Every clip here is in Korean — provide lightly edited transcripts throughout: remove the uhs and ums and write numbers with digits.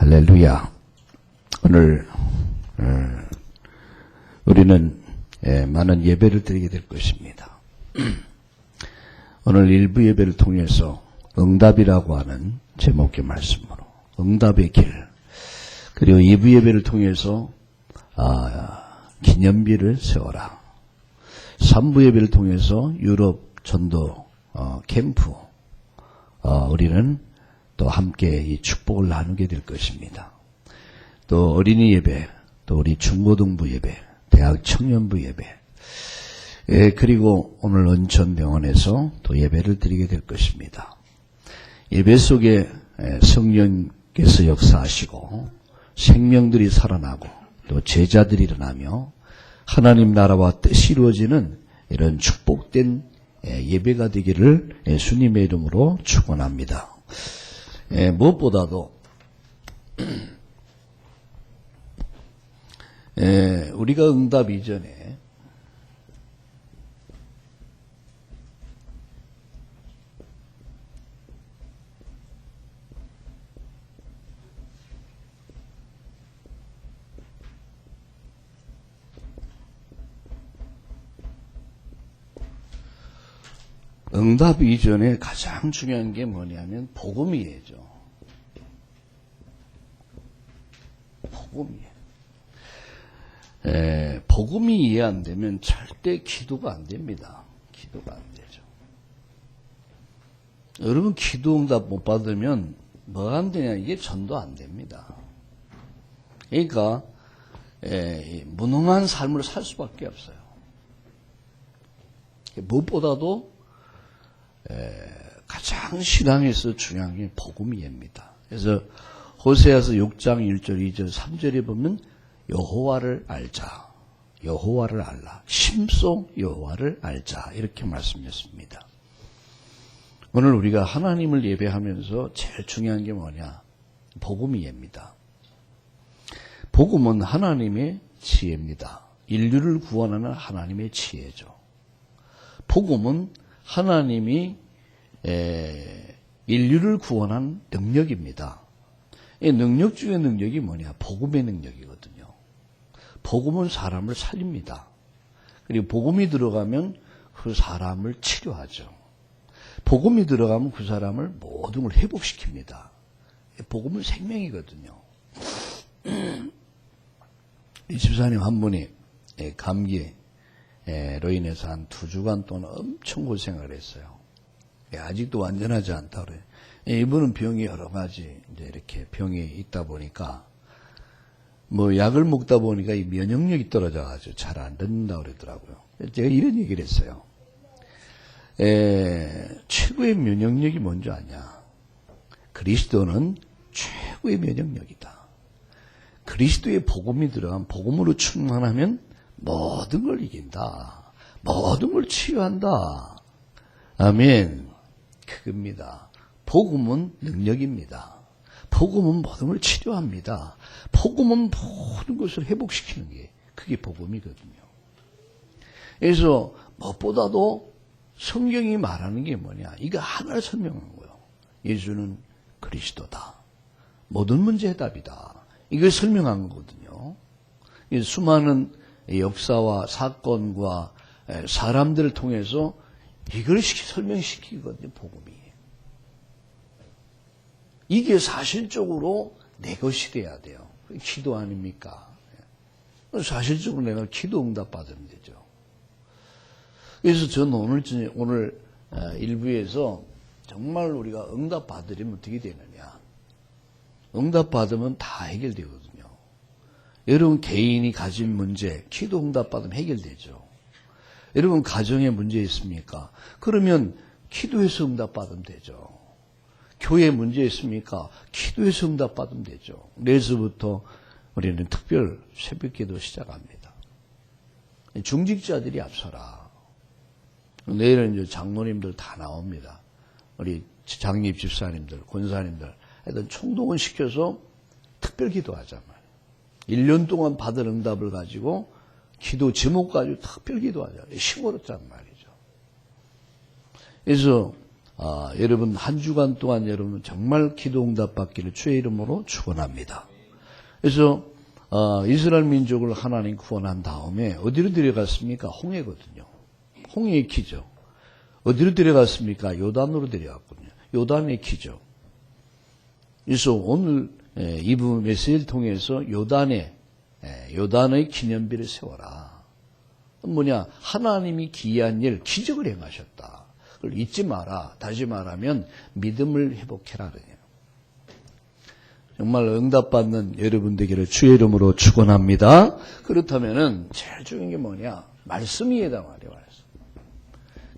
할렐루야. 오늘 우리는 많은 예배를 드리게 될 것입니다. 오늘 일부 예배를 통해서 응답이라고 하는 제목의 말씀으로 응답의 길, 그리고 2부 예배를 통해서 기념비를 세워라, 3부 예배를 통해서 유럽 전도 캠프, 우리는 또 함께 이 축복을 나누게 될 것입니다. 또 어린이 예배, 또 우리 중고등부 예배, 대학 청년부 예배, 그리고 오늘 은천병원에서 또 예배를 드리게 될 것입니다. 예배 속에 성령께서 역사하시고 생명들이 살아나고 또 제자들이 일어나며 하나님 나라와 뜻이 이루어지는 이런 축복된 예배가 되기를 예수님의 이름으로 축원합니다. 무엇보다도 우리가 응답 이전에 응답 이전에 가장 중요한 게 뭐냐면 복음이에요. 복음이 이해 안 되면 절대 기도가 안 됩니다. 기도가 안 되죠. 여러분 기도 응답 못 받으면 뭐가 안 되냐, 이게 전도 안 됩니다. 그러니까 무능한 삶을 살 수밖에 없어요. 무엇보다도 가장 신앙에서 중요한 게 복음이입니다. 그래서 호세아서 6장 1절 2절 3절에 보면 여호와를 알자, 여호와를 알라, 심소 여호와를 알자, 이렇게 말씀했습니다. 오늘 우리가 하나님을 예배하면서 제일 중요한 게 뭐냐, 복음이입니다. 복음은 하나님의 지혜입니다. 인류를 구원하는 하나님의 지혜죠. 복음은 하나님이 인류를 구원한 능력입니다. 이 능력 중의 능력이 뭐냐, 복음의 능력이거든요. 복음은 사람을 살립니다. 그리고 복음이 들어가면 그 사람을 치료하죠. 복음이 들어가면 그 사람을 모든 걸 회복시킵니다. 복음은 생명이거든요. 이 집사님 한 분이 감기로 인해서 한 2주간 동안 엄청 고생을 했어요. 아직도 완전하지 않다고 그래요. 이분은 병이 여러 가지 이제 이렇게 병이 있다 보니까 뭐 약을 먹다 보니까 이 면역력이 떨어져가지고 잘 안 듣는다고 그러더라고요. 제가 이런 얘기를 했어요. 최고의 면역력이 뭔지 아냐? 그리스도는 최고의 면역력이다. 그리스도의 복음이 들어간, 복음으로 충만하면 모든 걸 이긴다. 모든 걸 치유한다. 아멘. 그겁니다. 복음은 능력입니다. 복음은 모든 걸 치료합니다. 복음은 모든 것을 회복시키는 게, 그게 복음이거든요. 그래서 무엇보다도 성경이 말하는 게 뭐냐, 이거 하나를 설명한 거예요. 예수는 그리스도다. 모든 문제 해답이다. 이걸 설명한 거거든요. 수많은 역사와 사건과 사람들을 통해서 이걸 설명시키거든요, 복음이. 이게 사실적으로 내 것이 돼야 돼요. 기도 아닙니까? 사실적으로 내가 기도 응답 받으면 되죠. 그래서 저는 오늘 일부에서 정말 우리가 응답 받으려면 어떻게 되느냐. 응답 받으면 다 해결되거든요. 여러분 개인이 가진 문제, 기도 응답 받으면 해결되죠. 여러분 가정에 문제 있습니까? 그러면 기도해서 응답 받으면 되죠. 교회에 문제 있습니까? 기도해서 응답 받으면 되죠. 내일서부터 우리는 특별 새벽기도 시작합니다. 중직자들이 앞서라. 내일은 이제 장로님들 다 나옵니다. 우리 장립 집사님들, 권사님들 하여튼 총동원 시켜서 특별 기도하자 말이에요. 1년 동안 받은 응답을 가지고 기도 제목 가지고 특별 기도하자. 15년 말이죠. 그래서 여러분 한 주간 동안 여러분 정말 기도 응답 받기를 주의 이름으로 축원합니다. 그래서 이스라엘 민족을 하나님 구원한 다음에 어디로 데려갔습니까? 홍해거든요. 홍해의 키죠. 어디로 데려갔습니까? 요단으로 데려갔거든요. 요단의 키죠. 그래서 오늘 이 부분 메시지를 통해서 요단의 기념비를 세워라. 뭐냐? 하나님이 기이한 일, 기적을 행하셨다. 그걸 잊지 마라. 다시 말하면 믿음을 회복해라. 그래요. 정말 응답받는 여러분 되기를 주의 이름으로 축원합니다. 그렇다면은 제일 중요한 게 뭐냐? 말씀이에다 말이에요. 말씀.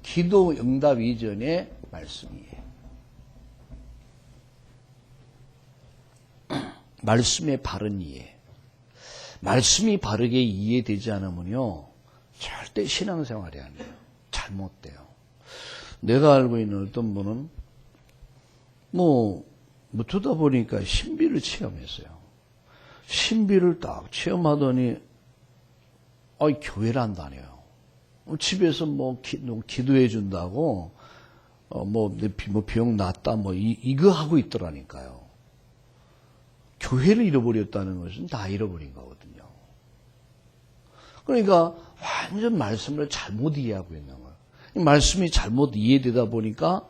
기도 응답 이전에 말씀이에요. 말씀의 바른 이해. 말씀이 바르게 이해되지 않으면요, 절대 신앙생활이 안 돼요. 잘못돼요. 내가 알고 있는 어떤 분은 두다 보니까 신비를 체험했어요. 신비를 딱 체험하더니 교회를 안 다녀요. 집에서 기도해 준다고 병 낫다 이거 하고 있더라니까요. 교회를 잃어버렸다는 것은 다 잃어버린 거거든요. 그러니까 완전 말씀을 잘못 이해하고 있는 거예요. 말씀이 잘못 이해되다 보니까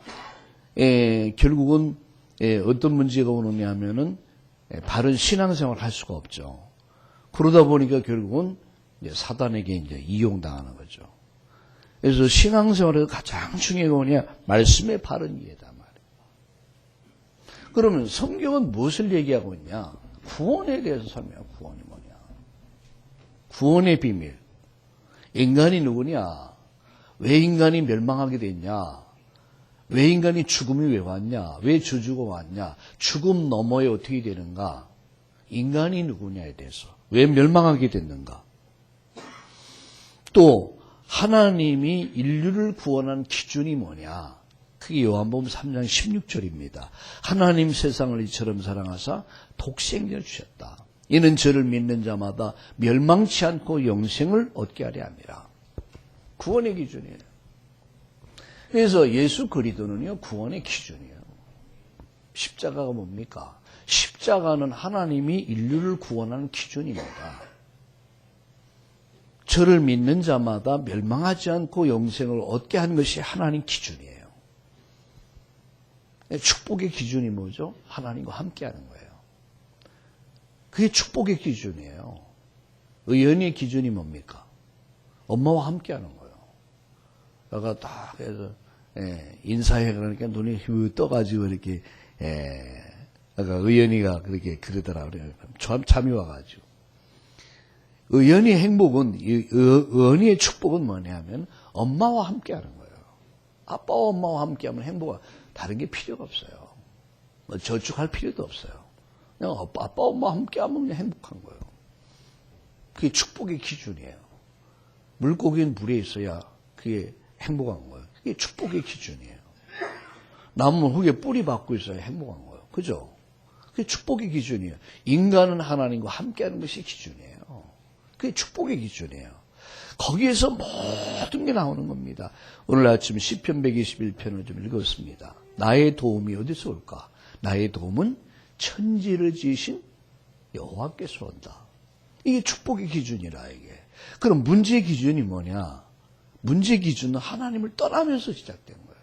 결국은 어떤 문제가 오느냐 하면은 바른 신앙생활을 할 수가 없죠. 그러다 보니까 결국은 사단에게 이용당하는 거죠. 그래서 신앙생활에서 가장 중요한 게 뭐냐? 말씀의 바른 이해다 말이에요. 그러면 성경은 무엇을 얘기하고 있냐? 구원에 대해서 설명해요. 구원이 뭐냐? 구원의 비밀. 인간이 누구냐? 왜 인간이 멸망하게 됐냐? 왜 인간이 죽음이 왜 왔냐? 왜 저주가 왔냐? 죽음 너머에 어떻게 되는가? 인간이 누구냐에 대해서. 왜 멸망하게 됐는가? 또 하나님이 인류를 구원한 기준이 뭐냐? 그게 요한복음 3장 16절입니다. 하나님 세상을 이처럼 사랑하사 독생자를 주셨다. 이는 저를 믿는 자마다 멸망치 않고 영생을 얻게 하려 함이라. 구원의 기준이에요. 그래서 예수 그리스도는요, 구원의 기준이에요. 십자가가 뭡니까? 십자가는 하나님이 인류를 구원하는 기준입니다. 저를 믿는 자마다 멸망하지 않고 영생을 얻게 하는 것이 하나님 기준이에요. 축복의 기준이 뭐죠? 하나님과 함께하는 거예요. 그게 축복의 기준이에요. 의연의 기준이 뭡니까? 엄마와 함께하는 거예요. 내가 딱 해서 인사해 그러니까 눈이 휘 떠가지고 이렇게 아까 의연이가 그렇게 그러더라 그래요. 잠이 와가지고 의연의 행복은 의연의 축복은 뭐냐면 엄마와 함께하는 거예요. 아빠와 엄마와 함께하면 행복은 다른 게 필요가 없어요. 저축할 필요도 없어요. 그냥 아빠 엄마와 함께하면 그냥 행복한 거예요. 그게 축복의 기준이에요. 물고기는 물에 있어야 그게 행복한 거예요. 그게 축복의 기준이에요. 나무는 흙에 뿌리 박고 있어야 행복한 거예요. 그죠? 그게 축복의 기준이에요. 인간은 하나님과 함께하는 것이 기준이에요. 그게 축복의 기준이에요. 거기에서 모든 게 나오는 겁니다. 오늘 아침 시편 121편을 좀 읽었습니다. 나의 도움이 어디서 올까? 나의 도움은 천지를 지으신 여호와께서 온다. 이게 축복의 기준이라 이게. 그럼 문제의 기준이 뭐냐? 문제 기준은 하나님을 떠나면서 시작된 거예요.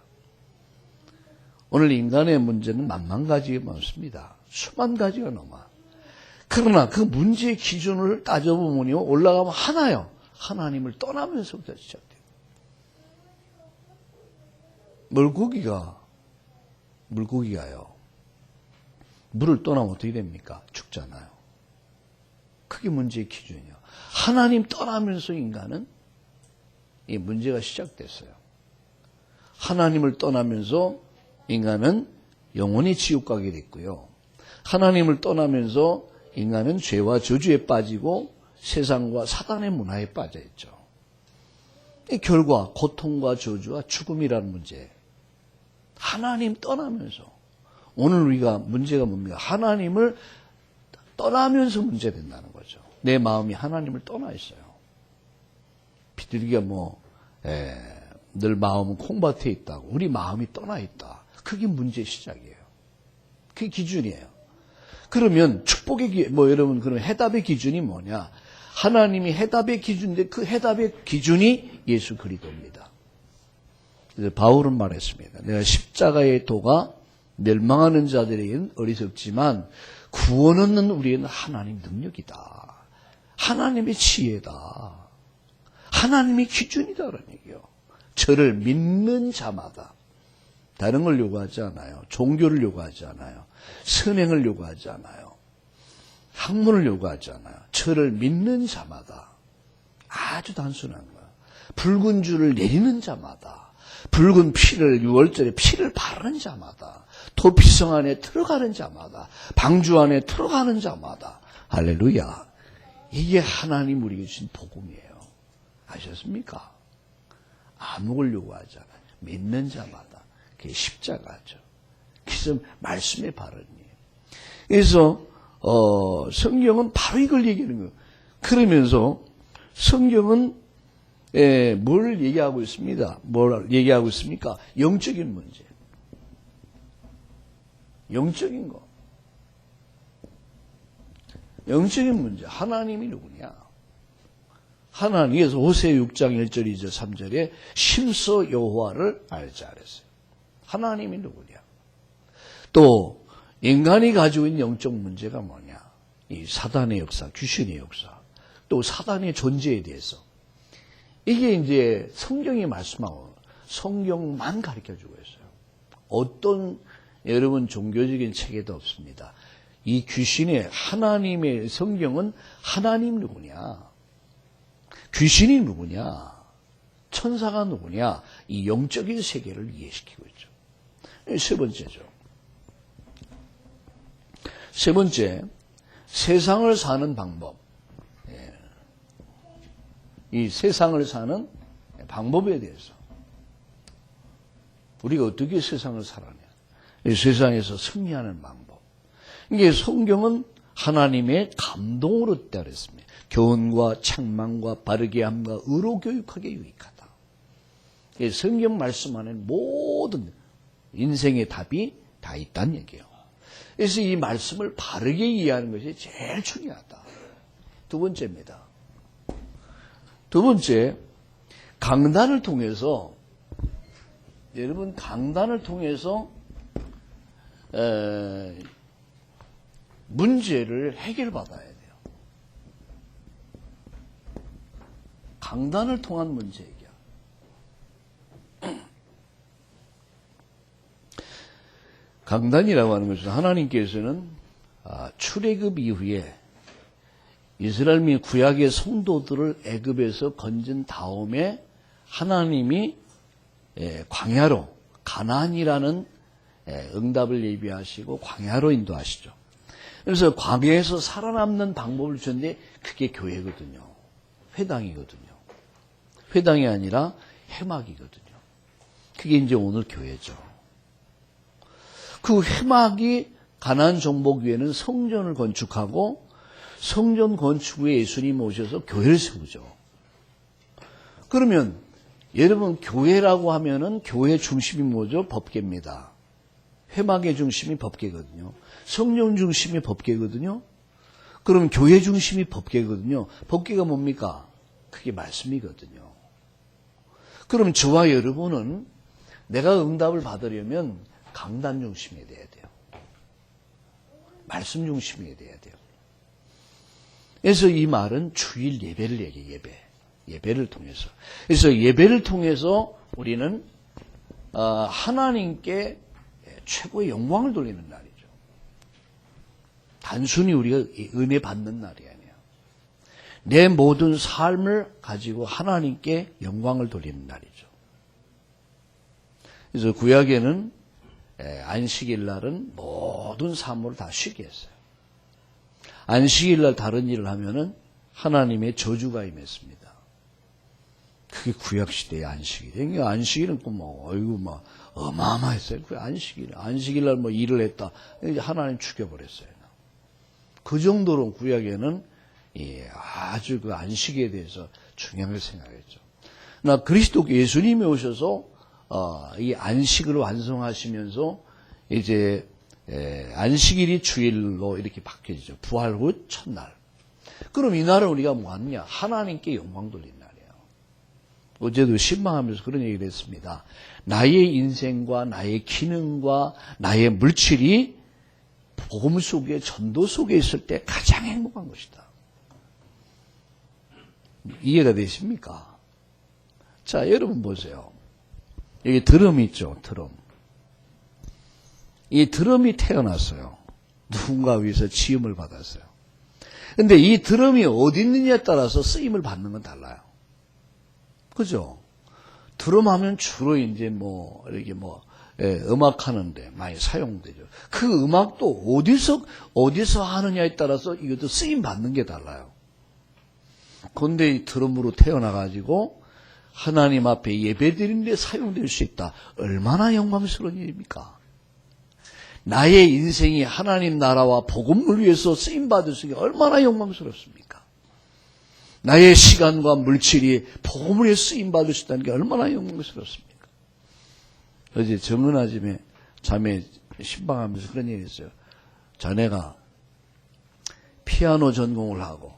오늘 인간의 문제는 만만 가지가 많습니다. 수만 가지가 넘어. 그러나 그 문제의 기준을 따져보면요, 올라가면 하나요. 하나님을 떠나면서부터 시작돼요. 물고기가요. 물을 떠나면 어떻게 됩니까? 죽잖아요. 그게 문제의 기준이에요. 하나님 떠나면서 인간은 이 문제가 시작됐어요. 하나님을 떠나면서 인간은 영원히 지옥 가게 됐고요. 하나님을 떠나면서 인간은 죄와 저주에 빠지고 세상과 사단의 문화에 빠져 있죠. 이 결과 고통과 저주와 죽음이라는 문제. 하나님 떠나면서 오늘 우리가 문제가 뭡니까? 하나님을 떠나면서 문제된다는 거죠. 내 마음이 하나님을 떠나 있어요. 비둘기가 늘 마음은 콩밭에 있다고. 우리 마음이 떠나 있다. 그게 문제의 시작이에요. 그게 기준이에요. 그러면 축복의 여러분 그럼 해답의 기준이 뭐냐? 하나님이 해답의 기준인데 그 해답의 기준이 예수 그리스도입니다. 그래서 바울은 말했습니다. 내가 십자가의 도가 멸망하는 자들에게는 어리석지만 구원 얻는 우리에게는 하나님 능력이다. 하나님의 지혜다. 하나님의 기준이다라는 얘기요. 저를 믿는 자마다 다른 걸 요구하지 않아요. 종교를 요구하지 않아요. 선행을 요구하지 않아요. 학문을 요구하지 않아요. 저를 믿는 자마다 아주 단순한 거예요. 붉은 줄을 내리는 자마다 붉은 피를 6월절에 피를 바르는 자마다 도피성 안에 들어가는 자마다 방주 안에 들어가는 자마다 할렐루야. 이게 하나님 우리에게 주신 복음이에요. 아셨습니까? 아무 걸 요구하지 않아요. 믿는 자마다. 그게 십자가죠. 그래서 말씀의 발언이에요. 그래서 성경은 바로 이걸 얘기하는 거예요. 그러면서 성경은 뭘 얘기하고 있습니다. 뭘 얘기하고 있습니까? 영적인 문제. 영적인 거. 영적인 문제. 하나님이 누구냐? 하나님께서 호세아 6장 1절 2절 3절에 심서 여호와를 알자 그랬어요. 하나님이 누구냐? 또 인간이 가지고 있는 영적 문제가 뭐냐? 이 사단의 역사, 귀신의 역사, 또 사단의 존재에 대해서 이게 이제 성경이 말씀하고 성경만 가르쳐주고 있어요. 어떤 여러분 종교적인 책에도 없습니다. 이 귀신의 하나님의 성경은 하나님 누구냐? 귀신이 누구냐? 천사가 누구냐? 이 영적인 세계를 이해시키고 있죠. 세 번째죠. 세 번째, 세상을 사는 방법. 이 세상을 사는 방법에 대해서 우리가 어떻게 세상을 살아냐? 이 세상에서 승리하는 방법. 이게 성경은 하나님의 감동으로 있다 그랬습니다. 교훈과 책망과 바르게 함과 의로 교육하게 유익하다. 성경 말씀 안에 모든 인생의 답이 다 있다는 얘기예요. 그래서 이 말씀을 바르게 이해하는 것이 제일 중요하다. 두 번째입니다. 두 번째, 강단을 통해서 여러분 강단을 통해서 문제를 해결받아야 돼요. 강단을 통한 문제 해결. 강단이라고 하는 것은 하나님께서는 출애굽 이후에 이스라엘 민 구약의 성도들을 애굽에서 건진 다음에 하나님이 광야로 가나안이라는 응답을 예비하시고 광야로 인도하시죠. 그래서 광야에서 살아남는 방법을 주는데 그게 교회거든요. 회당이거든요. 회당이 아니라 회막이거든요. 그게 이제 오늘 교회죠. 그 회막이 가나안 정복 위에는 성전을 건축하고 성전 건축 후에 예수님 오셔서 교회를 세우죠. 그러면 여러분 교회라고 하면은 교회 중심이 뭐죠? 법궤입니다. 회막의 중심이 법궤거든요. 성령 중심이 법궤거든요. 그럼 교회 중심이 법궤거든요. 법궤가 뭡니까? 그게 말씀이거든요. 그럼 저와 여러분은 내가 응답을 받으려면 강단 중심이 돼야 돼요. 말씀 중심이 돼야 돼요. 그래서 이 말은 주일 예배를 얘기해요. 예배를 통해서. 그래서 예배를 통해서 우리는 하나님께 최고의 영광을 돌리는 날이죠. 단순히 우리가 은혜 받는 날이 아니에요. 내 모든 삶을 가지고 하나님께 영광을 돌리는 날이죠. 그래서 구약에는 안식일 날은 모든 사물을 다 쉬게 했어요. 안식일 날 다른 일을 하면은 하나님의 저주가 임했습니다. 그게 구약시대의 안식일이에요. 안식일은 어마어마했어요. 그 안식일 날 일을 했다. 하나님 죽여버렸어요. 그 정도로 구약에는 아주 그 안식에 대해서 중요하게 생각했죠. 그리스도 예수님이 오셔서 이 안식을 완성하시면서 이제 안식일이 주일로 이렇게 바뀌어지죠. 부활 후 첫날. 그럼 이날은 우리가 뭐하느냐? 하나님께 영광 돌린 날이에요. 어제도 신방하면서 그런 얘기를 했습니다. 나의 인생과 나의 기능과 나의 물질이 복음 속에, 전도 속에 있을 때 가장 행복한 것이다. 이해가 되십니까? 자, 여러분 보세요. 여기 드럼이 있죠, 드럼. 이 드럼이 태어났어요. 누군가 위해서 지음을 받았어요. 근데 이 드럼이 어디 있느냐에 따라서 쓰임을 받는 건 달라요. 그죠? 드럼 하면 주로 이제 이렇게 음악하는데 많이 사용되죠. 그 음악도 어디서 하느냐에 따라서 이것도 쓰임 받는 게 달라요. 그런데 이 드럼으로 태어나가지고 하나님 앞에 예배드리는 데 사용될 수 있다. 얼마나 영광스러운 일입니까? 나의 인생이 하나님 나라와 복음을 위해서 쓰임받을 수 있는 게 얼마나 영광스럽습니까? 나의 시간과 물질이 복음을 위해 쓰임받을 수 있다는 게 얼마나 영광스럽습니까? 어제 정은아 집에 자매 신방하면서 그런 얘기 했어요. 자네가 피아노 전공을 하고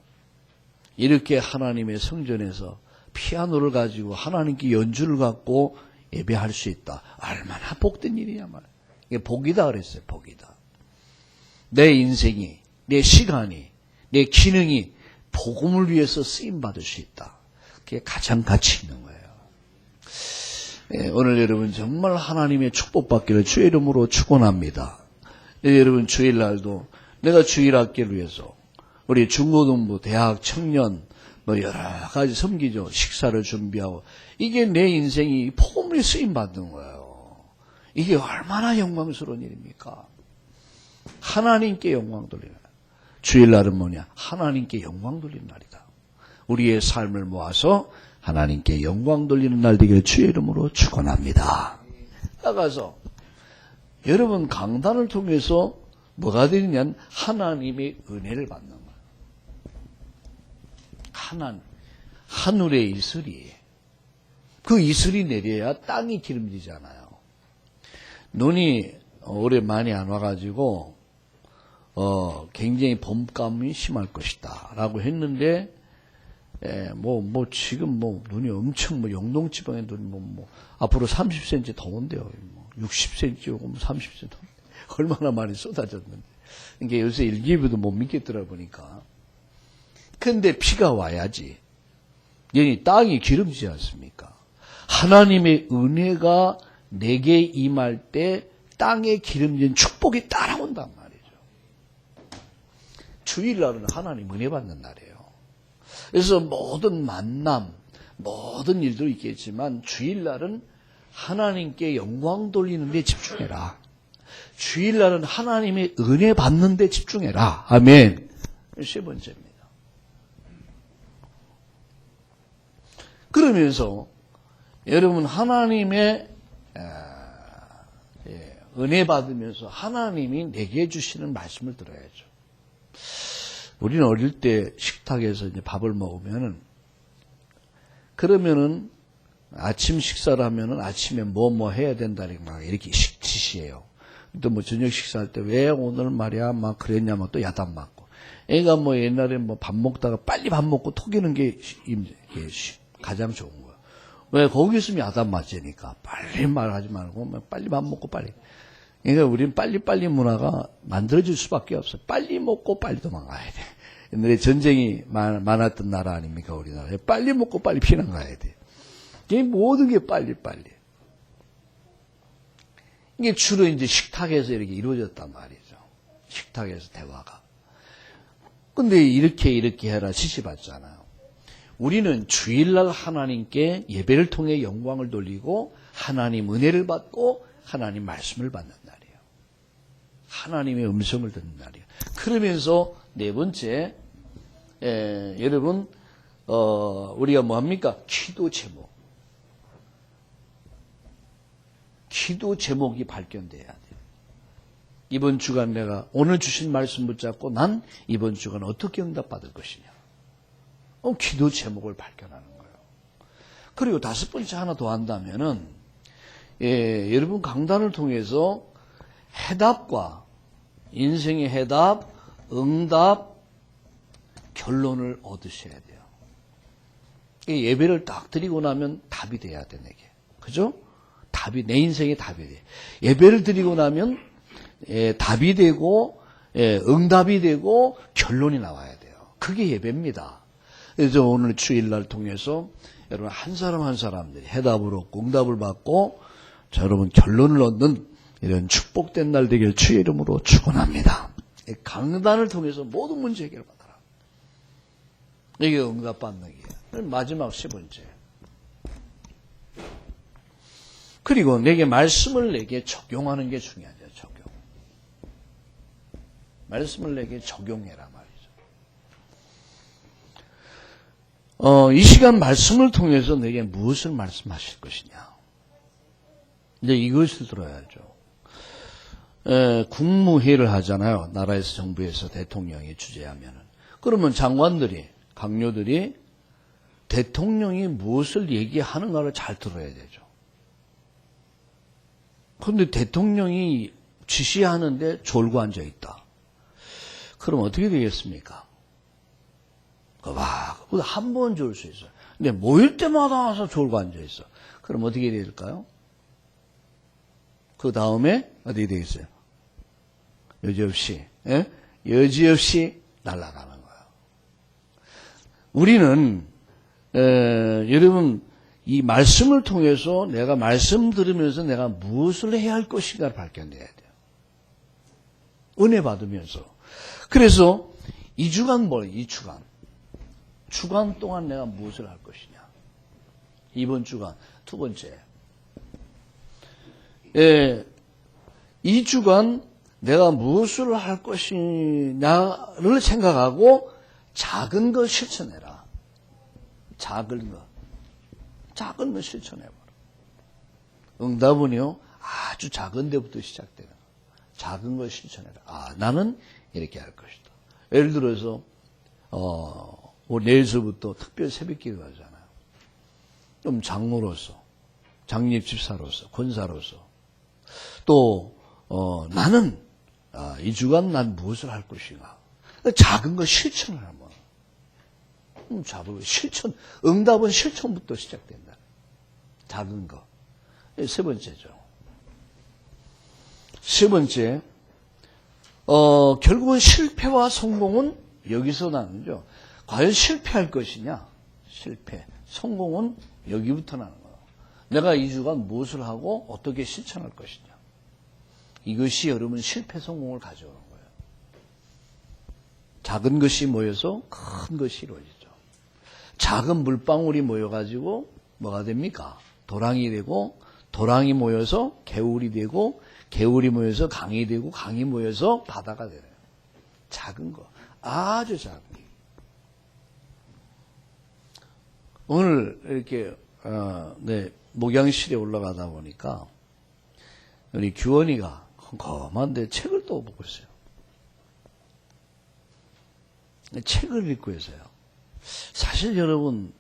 이렇게 하나님의 성전에서 피아노를 가지고 하나님께 연주를 갖고 예배할 수 있다. 얼마나 복된 일이냐 말. 이게 복이다 그랬어요. 복이다. 내 인생이, 내 시간이, 내 기능이 복음을 위해서 쓰임받을 수 있다. 그게 가장 가치 있는 거예요. 오늘 여러분 정말 하나님의 축복받기를 주의 이름으로 축원합니다. 여러분 주일날도 내가 주일학기를 위해서 우리 중고등부, 대학, 청년 여러 가지 섬기죠. 식사를 준비하고 이게 내 인생이 복음을 쓰임받는 거예요. 이게 얼마나 영광스러운 일입니까? 하나님께 영광 돌리는 날. 주일날은 뭐냐? 하나님께 영광 돌리는 날이다. 우리의 삶을 모아서 하나님께 영광 돌리는 날 되기를 주의 이름으로 축원합니다. 나가서 여러분 강단을 통해서 뭐가 되느냐면 하나님의 은혜를 받는 거예요. 하늘의 이슬이 그 이슬이 내려야 땅이 기름지잖아요. 눈이 올해 많이 안 와가지고 굉장히 봄감이 심할 것이다 라고 했는데 지금 눈이 엄청 영동지방에 눈이 앞으로 30cm 더 온대요. 60cm 오고 30cm 얼마나 많이 쏟아졌는데 이게 요새 일기예보도 못 믿겠더라 보니까. 근데 비가 와야지. 여기 땅이 기름지지 않습니까? 하나님의 은혜가 내게 임할 때 땅에 기름진 축복이 따라온단 말이죠. 주일날은 하나님 은혜 받는 날이에요. 그래서 모든 만남, 모든 일도 있겠지만 주일날은 하나님께 영광 돌리는 데 집중해라. 주일날은 하나님의 은혜 받는 데 집중해라. 아멘. 세 번째입니다. 그러면서 여러분 하나님의 은혜 받으면서 하나님이 내게 주시는 말씀을 들어야죠. 우리는 어릴 때 식탁에서 이제 밥을 먹으면은 그러면은 아침 식사를 하면은 아침에 뭐 해야 된다는 막 이렇게 지시해요. 또 저녁 식사할 때 왜 오늘 말이야 막 그랬냐면 또 야단 맞고. 애가 옛날에 밥 먹다가 빨리 밥 먹고 토기는 게 가장 좋은 거야. 왜 거기 있으면 야단 맞으니까 빨리 말하지 말고 빨리 밥 먹고 빨리. 그러니까 우리는 빨리빨리 문화가 만들어질 수밖에 없어. 빨리 먹고 빨리 도망가야 돼. 옛날에 전쟁이 많았던 나라 아닙니까 우리나라에. 빨리 먹고 빨리 피난 가야 돼. 이게 모든 게 빨리빨리. 이게 주로 이제 식탁에서 이렇게 이루어졌단 말이죠. 식탁에서 대화가. 근데 이렇게 해라 지시받잖아요. 우리는 주일날 하나님께 예배를 통해 영광을 돌리고 하나님 은혜를 받고 하나님 말씀을 받는 날이에요. 하나님의 음성을 듣는 날이에요. 그러면서 네 번째 여러분 우리가 뭐합니까? 기도 제목. 기도 제목이 발견돼야 돼요. 이번 주간 내가 오늘 주신 말씀 붙잡고 난 이번 주간 어떻게 응답받을 것이냐. 기도 제목을 발견하는 거예요. 그리고 다섯 번째 하나 더 한다면은 여러분 강단을 통해서 해답과 인생의 해답, 응답, 결론을 얻으셔야 돼요. 예배를 딱 드리고 나면 답이 돼야 돼, 내게. 그죠? 답이, 내 인생의 답이 돼. 예배를 드리고 나면 답이 되고, 응답이 되고, 결론이 나와야 돼요. 그게 예배입니다. 그래서 오늘 주일날 통해서 여러분 한 사람 한 사람들이 해답으로 얻고 응답을 받고, 자, 여러분 결론을 얻는 이런 축복된 날 되길 주의 이름으로 축원합니다. 강단을 통해서 모든 문제 해결 받아라. 이게 응답받는 게 마지막 10번째. 그리고 내게 말씀을 내게 적용하는 게 중요하죠. 적용. 말씀을 내게 적용해라 말이죠. 이 시간 말씀을 통해서 내게 무엇을 말씀하실 것이냐. 이제 이것을 들어야죠. 국무회의를 하잖아요. 나라에서 정부에서 대통령이 주재하면은. 그러면 장관들이, 강요들이 대통령이 무엇을 얘기하는가를 잘 들어야 되죠. 그런데 대통령이 지시하는데 졸고 앉아 있다. 그럼 어떻게 되겠습니까? 한 번 졸 수 있어요. 근데 모일 때마다 와서 졸고 앉아 있어. 그럼 어떻게 될까요? 그 다음에 어떻게 되겠어요? 여지없이 날아가는 거예요. 우리는 여러분 이 말씀을 통해서 내가 말씀 들으면서 내가 무엇을 해야 할 것인가를 밝혀내야 돼요. 은혜 받으면서. 그래서 2주간 뭐예요? 2주간. 주간 동안 내가 무엇을 할 것이냐. 이번 주간. 두 번째. 2주간 내가 무엇을 할 것이냐를 생각하고 작은 거 실천해라. 작은 거 실천해봐라. 응답은요, 아주 작은 데부터 시작되는 거예요. 작은 거 실천해라. 나는 이렇게 할 것이다. 예를 들어서, 내일서부터 특별 새벽 기도 하잖아요. 좀 장로로서, 장립집사로서, 권사로서, 또, 나는, 2주간 난 무엇을 할 것인가. 작은 거 실천을 하면. 응답은 실천부터 시작된다. 작은 거. 세 번째죠. 세 번째, 결국은 실패와 성공은 여기서 나는죠. 과연 실패할 것이냐? 실패. 성공은 여기부터 나는 거예요. 내가 2주간 무엇을 하고 어떻게 실천할 것이냐. 이것이 여러분 실패 성공을 가져오는 거예요. 작은 것이 모여서 큰 것이 이루어지죠. 작은 물방울이 모여가지고 뭐가 됩니까? 도랑이 되고, 도랑이 모여서 개울이 되고, 개울이 모여서 강이 되고, 강이 모여서 바다가 되는 거예요. 작은 거. 아주 작은 거. 오늘 이렇게 목양실에 올라가다 보니까 우리 규원이가 컴컴한데 책을 또 보고 있어요. 책을 읽고 있어요. 사실 여러분,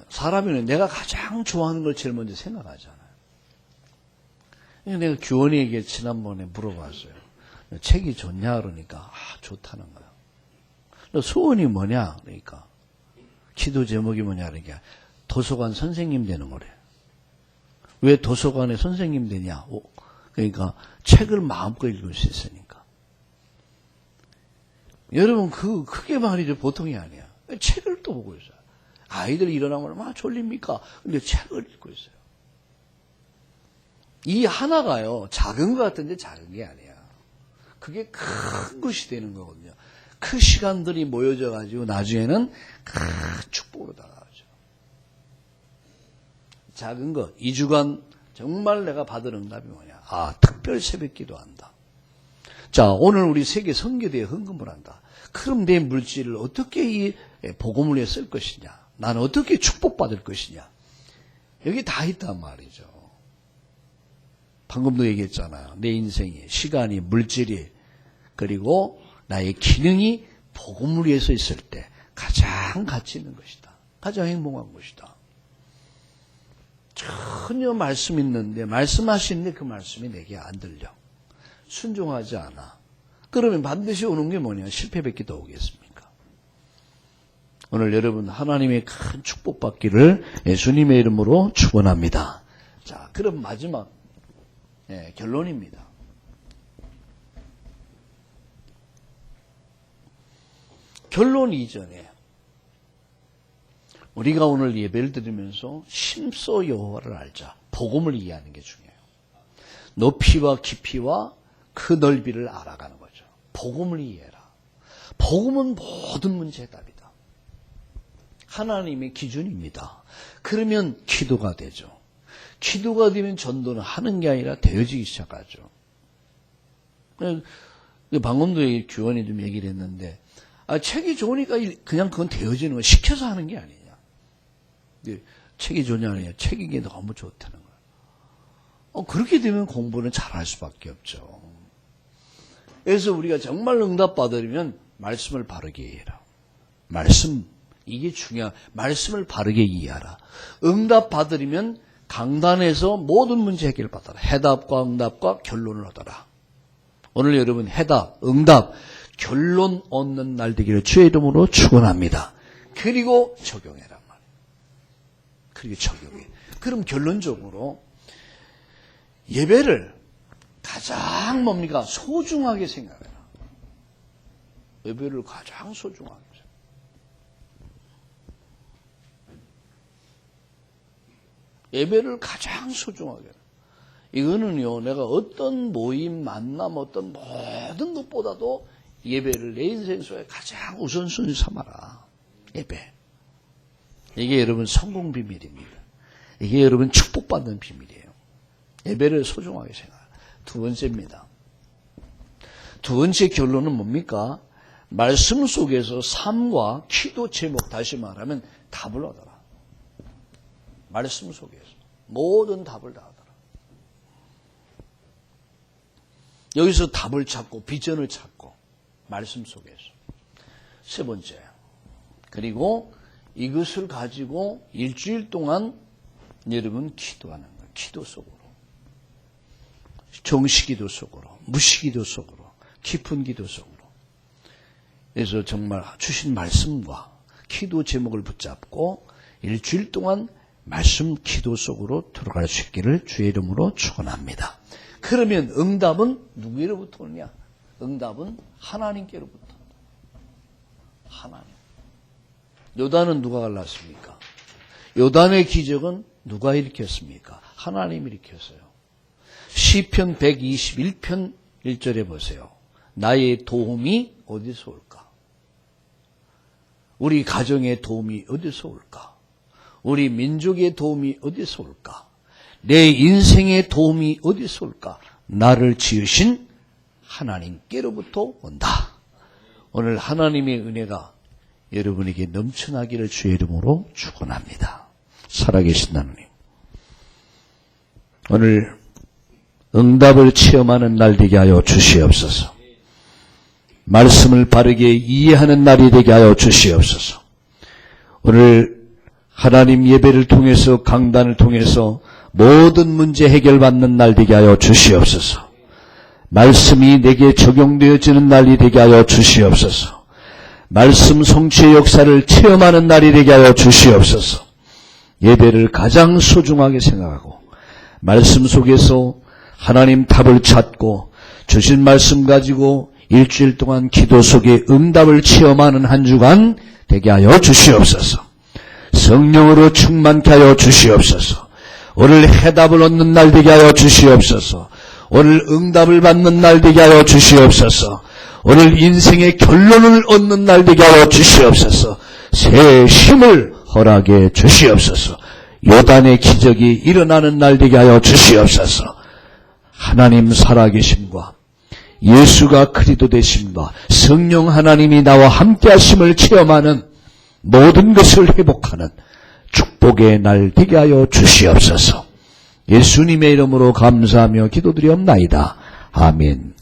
사람이는 내가 가장 좋아하는 걸 제일 먼저 생각하잖아요. 내가 규원이에게 지난번에 물어봤어요. 책이 좋냐 그러니까 좋다는 거예요. 소원이 뭐냐 그러니까 기도 제목이 뭐냐 그러니까 도서관 선생님 되는 거래. 왜 도서관에 선생님 되냐? 그러니까 책을 마음껏 읽을 수 있으니까. 여러분 그게 말이죠. 보통이 아니야. 책을 또 보고 있어요. 아이들이 일어나면 얼마나 졸립니까? 근데 책을 읽고 있어요. 이 하나가요. 작은 것 같은데 작은 게 아니야. 그게 큰 것이 되는 거거든요. 그 시간들이 모여져 가지고 나중에는 큰 축복으로 다가오죠. 작은 것. 2주간 정말 내가 받을 응답이 뭐냐. 특별 새벽 기도한다. 자, 오늘 우리 세계 선교대에 헌금을 한다. 그럼 내 물질을 어떻게 이 복음을 위해 쓸 것이냐. 나는 어떻게 축복받을 것이냐. 여기 다 있단 말이죠. 방금도 얘기했잖아요. 내 인생이, 시간이, 물질이, 그리고 나의 기능이 복음을 위해서 있을 때 가장 가치 있는 것이다. 가장 행복한 것이다. 전혀 말씀 있는데 말씀하시는데 그 말씀이 내게 안 들려. 순종하지 않아. 그러면 반드시 오는 게 뭐냐? 실패밖에 더 오겠습니까? 오늘 여러분 하나님의 큰 축복받기를 예수님의 이름으로 축원합니다. 자, 그럼 마지막 결론입니다. 결론 이전에 우리가 오늘 예배를 드리면서 심소 여호와를 알자. 복음을 이해하는 게 중요해요. 높이와 깊이와 그 넓이를 알아가는 거죠. 복음을 이해해라. 복음은 모든 문제 해답이다. 하나님의 기준입니다. 그러면 기도가 되죠. 기도가 되면 전도는 하는 게 아니라 되어지기 시작하죠. 방금도 교원이 좀 얘기를 했는데 책이 좋으니까 그냥 그건 되어지는 거 시켜서 하는 게 아니냐. 책이 좋냐 아니냐. 책이 이게 너무 좋다는 거예요. 그렇게 되면 공부는 잘할 수밖에 없죠. 그래서 우리가 정말 응답받으려면 말씀을 바르게 이해해라. 말씀, 이게 중요한, 말씀을 바르게 이해하라. 응답받으려면 강단에서 모든 문제 해결받아라. 해답과 응답과 결론을 얻어라. 오늘 여러분 해답, 응답, 결론 얻는 날 되기를 주의 이름으로 축원합니다. 그리고 적용해란 말이에요. 그리고 적용해. 그럼 결론적으로 예배를 가장 뭡니까? 소중하게 생각해라. 예배를 가장 소중하게 생각해라. 예배를 가장 소중하게 해라. 이거는요, 내가 어떤 모임, 만남, 어떤 모든 것보다도 예배를 내 인생 속에 가장 우선순위 삼아라. 예배. 이게 여러분 성공 비밀입니다. 이게 여러분 축복받는 비밀이에요. 예배를 소중하게 생각하라. 두 번째입니다. 두 번째 결론은 뭡니까? 말씀 속에서 삶과 기도 제목, 다시 말하면 답을 얻어라. 말씀 속에서 모든 답을 다 얻어라. 여기서 답을 찾고 비전을 찾고 말씀 속에서. 세 번째, 그리고 이것을 가지고 일주일 동안 여러분 기도하는 거예요. 기도 속으로. 정시기도 속으로, 무시기도 속으로, 깊은 기도 속으로. 그래서 정말 주신 말씀과 기도 제목을 붙잡고 일주일 동안 말씀 기도 속으로 들어갈 수 있기를 주의 이름으로 축원합니다. 그러면 응답은 누구로부터 오느냐? 응답은 하나님께로부터 온다. 하나님. 요단은 누가 갈랐습니까? 요단의 기적은 누가 일으켰습니까? 하나님이 일으켰어요. 시편 121편 1절에 보세요. 나의 도움이 어디서 올까? 우리 가정의 도움이 어디서 올까? 우리 민족의 도움이 어디서 올까? 내 인생의 도움이 어디서 올까? 나를 지으신 하나님께로부터 온다. 오늘 하나님의 은혜가 여러분에게 넘쳐나기를 주의 이름으로 축원합니다. 살아계신 하나님, 오늘 응답을 체험하는 날 되게 하여 주시옵소서. 말씀을 바르게 이해하는 날이 되게 하여 주시옵소서. 오늘 하나님 예배를 통해서 강단을 통해서 모든 문제 해결받는 날 되게 하여 주시옵소서. 말씀이 내게 적용되어지는 날이 되게 하여 주시옵소서. 말씀 성취의 역사를 체험하는 날이 되게 하여 주시옵소서. 예배를 가장 소중하게 생각하고 말씀 속에서 하나님 답을 찾고 주신 말씀 가지고 일주일 동안 기도 속에 응답을 체험하는 한 주간 되게 하여 주시옵소서. 성령으로 충만케 하여 주시옵소서. 오늘 해답을 얻는 날 되게 하여 주시옵소서. 오늘 응답을 받는 날 되게 하여 주시옵소서. 오늘 인생의 결론을 얻는 날 되게 하여 주시옵소서. 새 힘을 허락해 주시옵소서. 요단의 기적이 일어나는 날 되게 하여 주시옵소서. 하나님 살아계심과 예수가 그리스도 되심과 성령 하나님이 나와 함께 하심을 체험하는 모든 것을 회복하는 축복의 날 되게 하여 주시옵소서. 예수님의 이름으로 감사하며 기도드리옵나이다. 아멘.